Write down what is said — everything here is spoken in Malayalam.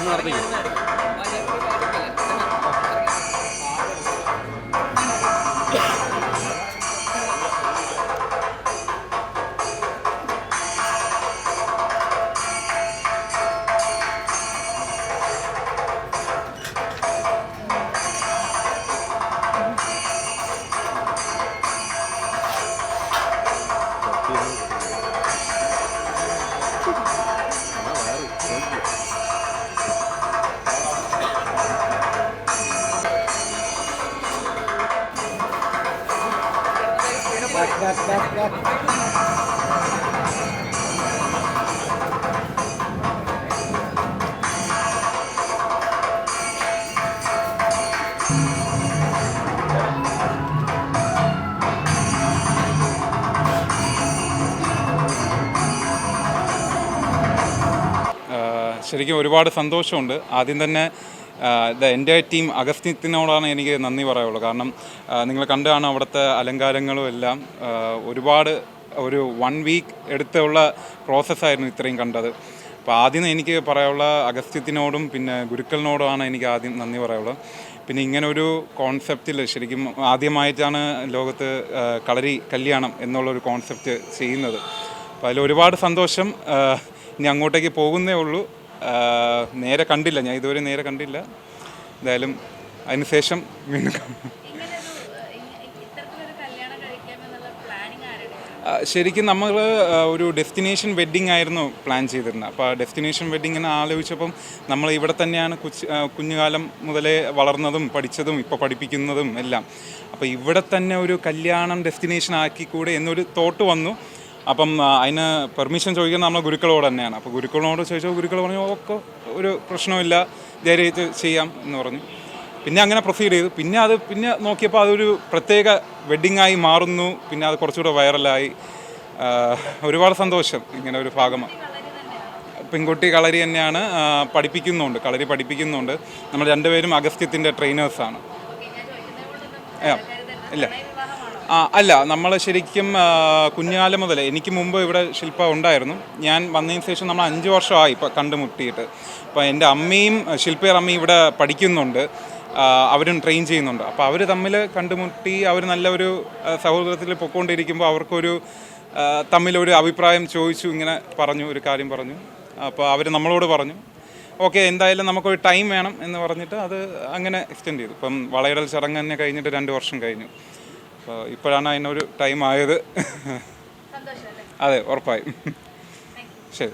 നടത്തിക്കും. ശരിക്കും ഒരുപാട് സന്തോഷമുണ്ട്. ആദ്യം തന്നെ എൻ്റെ ടീം അഗസ്ത്യത്തിനോടാണ് എനിക്ക് നന്ദി പറയാനുള്ളത്. കാരണം നിങ്ങൾ കണ്ടാണ് അവിടുത്തെ അലങ്കാരങ്ങളും എല്ലാം ഒരുപാട് ഒരു 1 വീക്ക് എടുത്തുള്ള പ്രോസസ്സായിരുന്നു ഇത്രയും കണ്ടത്. അപ്പോൾ ആദ്യം എനിക്ക് പറയാനുള്ള അഗസ്ത്യത്തിനോടും പിന്നെ ഗുരുക്കളിനോടുമാണ് എനിക്ക് ആദ്യം നന്ദി പറയാനുള്ളത്. പിന്നെ ഇങ്ങനെ ഒരു കോൺസെപ്റ്റിൽ ശരിക്കും ആദ്യമായിട്ടാണ് ലോകത്ത് കളരി കല്യാണം എന്നുള്ളൊരു കോൺസെപ്റ്റ് ചെയ്യുന്നത്. അപ്പോൾ അതിൽ ഒരുപാട് സന്തോഷം. ഇനി അങ്ങോട്ടേക്ക് പോകുന്നേ ഉള്ളൂ. നേരെ കണ്ടില്ല, ഞാൻ ഇതുവരെ നേരെ കണ്ടില്ല. എന്തായാലും അതിന് ശേഷം വീണ്ടും ശരിക്കും നമ്മൾ ഒരു ഡെസ്റ്റിനേഷൻ വെഡ്ഡിങ് ആയിരുന്നു പ്ലാൻ ചെയ്തിരുന്നത്. അപ്പോൾ ആ ഡെസ്റ്റിനേഷൻ വെഡ്ഡിങ്ങിനെ ആലോചിച്ചപ്പം നമ്മൾ ഇവിടെ തന്നെയാണ് കുഞ്ഞുകാലം മുതലേ വളർന്നതും പഠിച്ചതും ഇപ്പോൾ പഠിപ്പിക്കുന്നതും എല്ലാം. അപ്പോൾ ഇവിടെ തന്നെ ഒരു കല്യാണം ഡെസ്റ്റിനേഷൻ ആക്കിക്കൂടെ എന്നൊരു തോട്ട് വന്നു. അപ്പം അതിന് പെർമിഷൻ ചോദിക്കുന്നത് നമ്മൾ ഗുരുക്കളോട് തന്നെയാണ്. അപ്പോൾ ഗുരുക്കളോട് ചോദിച്ചാൽ ഗുരുക്കൾ പറഞ്ഞു ഓക്കെ ഒരു പ്രശ്നമില്ല, ധൈര്യമായിട്ട് ചെയ്യാം എന്ന് പറഞ്ഞു. പിന്നെ അങ്ങനെ പ്രൊസീഡ് ചെയ്തു. പിന്നെ നോക്കിയപ്പോൾ അതൊരു പ്രത്യേക വെഡ്ഡിങ്ങായി മാറുന്നു. പിന്നെ അത് കുറച്ചുകൂടെ വൈറലായി. ഒരുപാട് സന്തോഷം ഇങ്ങനെ ഒരു ഭാഗമാണ്. പെൺകുട്ടി കളരി തന്നെയാണ്, കളരി പഠിപ്പിക്കുന്നുണ്ട്. നമ്മൾ രണ്ടുപേരും അഗസ്ത്യത്തിൻ്റെ ട്രെയിനേഴ്സാണ്. ഇല്ല അല്ല, നമ്മൾ ശരിക്കും കുഞ്ഞുകാലം മുതൽ എനിക്ക് മുമ്പ് ഇവിടെ ശില്പ ഉണ്ടായിരുന്നു. ഞാൻ വന്നതിന് ശേഷം നമ്മൾ 5 വർഷമായി ഇപ്പോൾ കണ്ടുമുട്ടിയിട്ട്. അപ്പോൾ എൻ്റെ അമ്മയും ശില്പയുടെ അമ്മയും ഇവിടെ പഠിക്കുന്നുണ്ട്, അവരും ട്രെയിൻ ചെയ്യുന്നുണ്ട്. അപ്പോൾ അവർ തമ്മിൽ കണ്ടുമുട്ടി അവർ നല്ലൊരു സൗഹൃദത്തിൽ പൊയ്ക്കൊണ്ടിരിക്കുമ്പോൾ അവർക്കൊരു തമ്മിലൊരു അഭിപ്രായം ചോദിച്ചു, ഇങ്ങനെ പറഞ്ഞു, ഒരു കാര്യം പറഞ്ഞു. അപ്പോൾ അവർ നമ്മളോട് പറഞ്ഞു ഓക്കെ എന്തായാലും നമുക്കൊരു ടൈം വേണം എന്ന് പറഞ്ഞിട്ട് അത് അങ്ങനെ എക്സ്റ്റെൻഡ് ചെയ്തു. ഇപ്പം വളയിടൽ ചടങ്ങ് തന്നെ കഴിഞ്ഞിട്ട് 2 വർഷം കഴിഞ്ഞു. അപ്പോൾ ഇപ്പോഴാണ് അതിനൊരു ടൈം ആയത്. അതെ, ഉറപ്പായും. ശരി.